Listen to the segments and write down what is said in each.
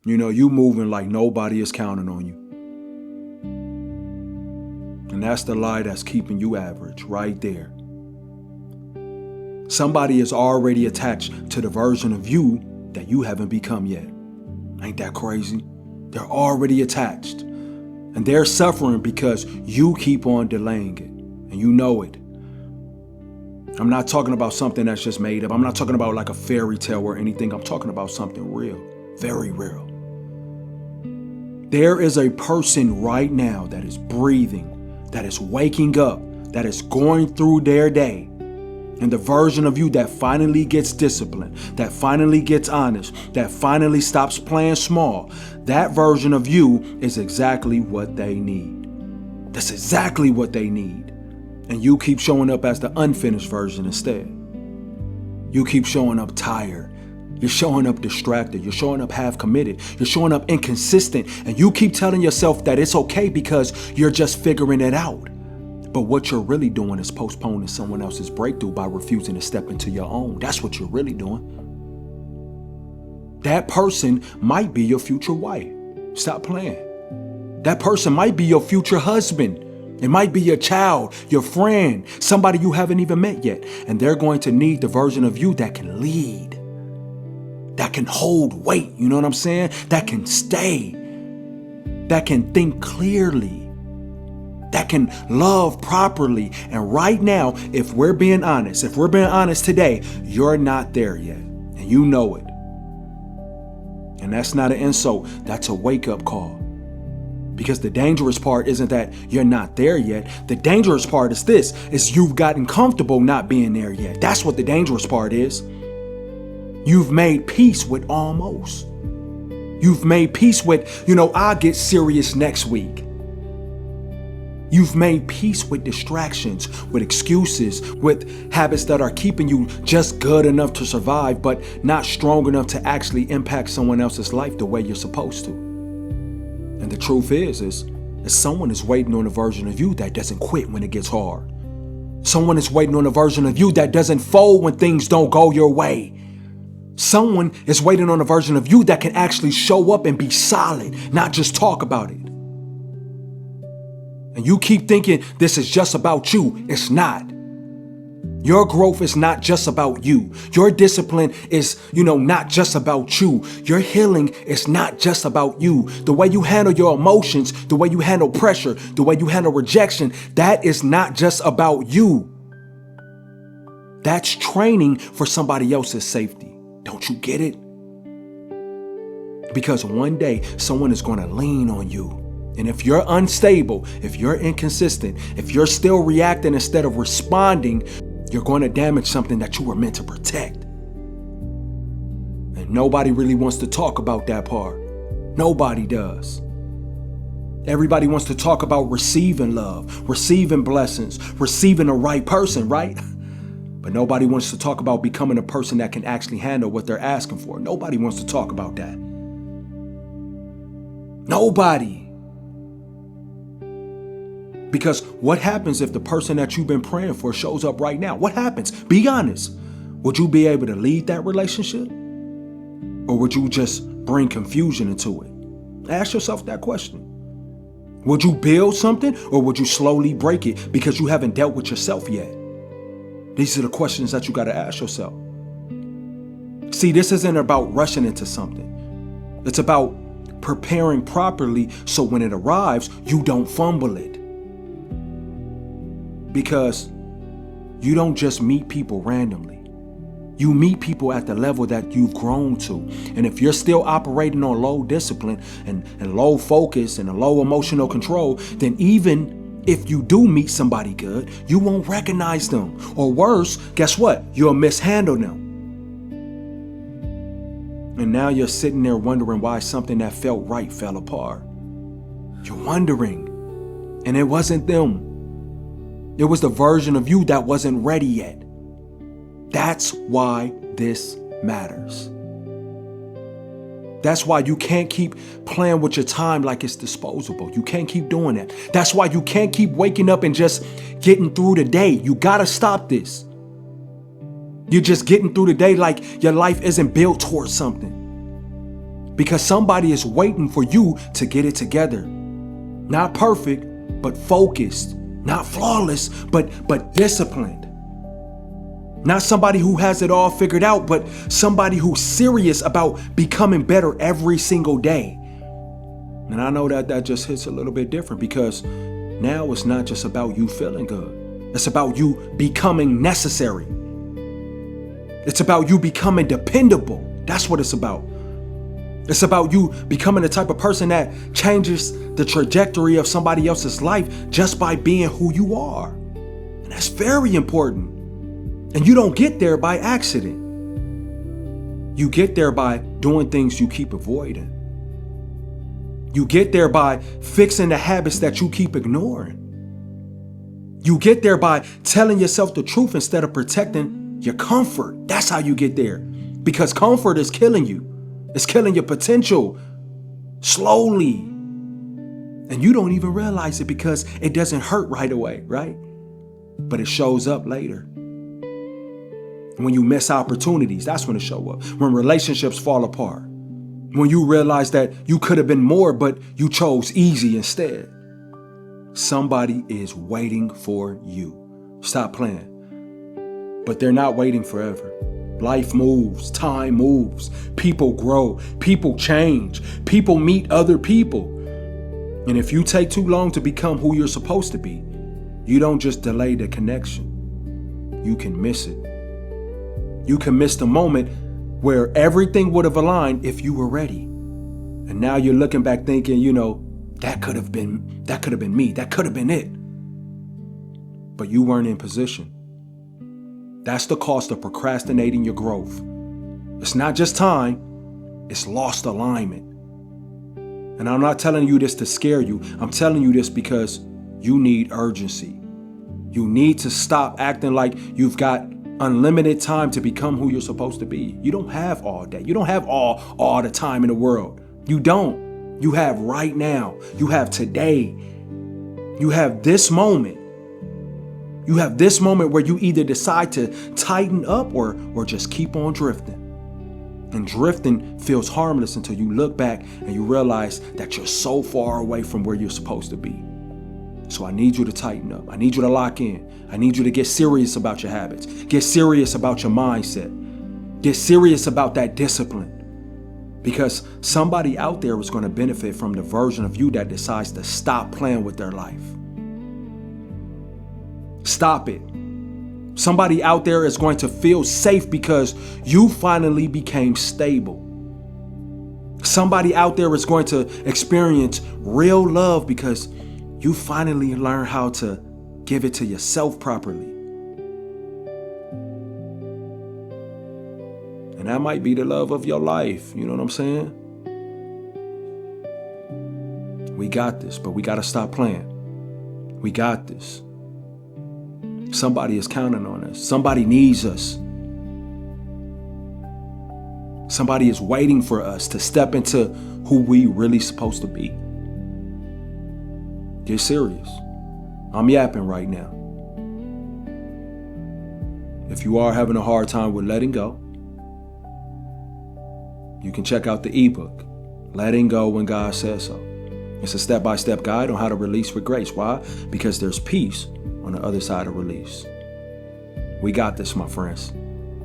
You moving like nobody is counting on you. And that's the lie that's keeping you average right there. Somebody is already attached to the version of you that you haven't become yet. Ain't that crazy? They're already attached. And they're suffering because you keep on delaying it. And you know it. I'm not talking about something that's just made up. I'm not talking about like a fairy tale or anything. I'm talking about something real. Very real. There is a person right now that is breathing, that is waking up, that is going through their day. And the version of you that finally gets disciplined, that finally gets honest, that finally stops playing small, that version of you is exactly what they need. That's exactly what they need. And you keep showing up as the unfinished version instead. You keep showing up tired. You're showing up distracted. You're showing up half committed. You're showing up inconsistent. And you keep telling yourself that it's okay because you're just figuring it out. But what you're really doing is postponing someone else's breakthrough by refusing to step into your own. That's what you're really doing. That person might be your future wife. Stop playing. That person might be your future husband. It might be your child, your friend, somebody you haven't even met yet. And they're going to need the version of you that can lead, that can hold weight, you know what I'm saying? That can stay, that can think clearly, that can love properly. And right now, if we're being honest today, you're not there yet. And you know it. And that's not an insult. That's a wake-up call. Because the dangerous part isn't that you're not there yet. The dangerous part is this, is you've gotten comfortable not being there yet. That's what the dangerous part is. You've made peace with almost. You've made peace with, I'll get serious next week. You've made peace with distractions, with excuses, with habits that are keeping you just good enough to survive, but not strong enough to actually impact someone else's life the way you're supposed to. And the truth is someone is waiting on a version of you that doesn't quit when it gets hard. Someone is waiting on a version of you that doesn't fold when things don't go your way. Someone is waiting on a version of you that can actually show up and be solid, not just talk about it. And you keep thinking this is just about you. It's not. Your growth is not just about you. Your discipline is, not just about you. Your healing is not just about you. The way you handle your emotions, the way you handle pressure, the way you handle rejection, that is not just about you. That's training for somebody else's safety. Don't you get it? Because one day someone is going to lean on you. And if you're unstable, if you're inconsistent, if you're still reacting instead of responding, you're going to damage something that you were meant to protect. And nobody really wants to talk about that part. Nobody does. Everybody wants to talk about receiving love, receiving blessings, receiving the right person, right? But nobody wants to talk about becoming a person that can actually handle what they're asking for. Nobody wants to talk about that. Nobody. Because what happens if the person that you've been praying for shows up right now? What happens? Be honest. Would you be able to lead that relationship? Or would you just bring confusion into it? Ask yourself that question. Would you build something or would you slowly break it because you haven't dealt with yourself yet? These are the questions that you got to ask yourself. See, this isn't about rushing into something. It's about preparing properly so when it arrives, you don't fumble it. Because you don't just meet people randomly. You meet people at the level that you've grown to. And if you're still operating on low discipline and low focus and a low emotional control, then even if you do meet somebody good, you won't recognize them. Or worse, guess what? You'll mishandle them. And now you're sitting there wondering why something that felt right fell apart. You're wondering. And it wasn't them. It was the version of you that wasn't ready yet. That's why this matters. That's why you can't keep playing with your time like it's disposable. You can't keep doing that. That's why you can't keep waking up and just getting through the day. You gotta stop this. You're just getting through the day like your life isn't built towards something. because somebody is waiting for you to get it together. Not perfect, but focused. Not flawless, but disciplined. Not somebody who has it all figured out, but somebody who's serious about becoming better every single day. And I know that just hits a little bit different, because now it's not just about you feeling good. It's about you becoming necessary. It's about you becoming dependable. That's what it's about. It's about you becoming the type of person that changes the trajectory of somebody else's life just by being who you are. And that's very important. And you don't get there by accident. You get there by doing things you keep avoiding. You get there by fixing the habits that you keep ignoring. You get there by telling yourself the truth instead of protecting your comfort. That's how you get there. Because comfort is killing you. It's killing your potential slowly. And you don't even realize it because it doesn't hurt right away, right? But it shows up later. When you miss opportunities, that's when it shows up. When relationships fall apart. When you realize that you could have been more, but you chose easy instead. Somebody is waiting for you. Stop playing. But they're not waiting forever. Life moves, time moves, people grow, people change, people meet other people. And if you take too long to become who you're supposed to be, you don't just delay the connection. You can miss it. You can miss the moment where everything would have aligned if you were ready. And now you're looking back thinking, that could have been me. That could have been it. But you weren't in position. That's the cost of procrastinating your growth. It's not just time, it's lost alignment. And I'm not telling you this to scare you. I'm telling you this because you need urgency. You need to stop acting like you've got unlimited time to become who you're supposed to be. You don't have all day. You don't have all the time in the world. You don't. You have right now. You have today. You have this moment. You have this moment where you either decide to tighten up or just keep on drifting. And drifting feels harmless until you look back and you realize that you're so far away from where you're supposed to be. So I need you to tighten up. I need you to lock in. I need you to get serious about your habits. Get serious about your mindset. Get serious about that discipline. Because somebody out there is going to benefit from the version of you that decides to stop playing with their life. Stop it. Somebody out there is going to feel safe because you finally became stable. Somebody out there is going to experience real love because you finally learn how to give it to yourself properly. And that might be the love of your life. You know what I'm saying? We got this, but we got to stop playing. We got this. Somebody is counting on us. Somebody needs us. Somebody is waiting for us to step into who we really supposed to be. Get serious. I'm yapping right now. If you are having a hard time with letting go, you can check out the ebook, Letting Go When God Says So. It's a step-by-step guide on how to release with grace. Why? Because there's peace on the other side of release. We got this, my friends.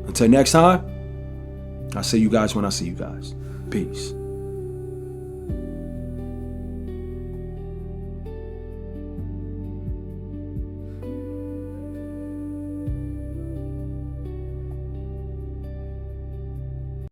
Until next time, I'll see you guys when I see you guys. Peace.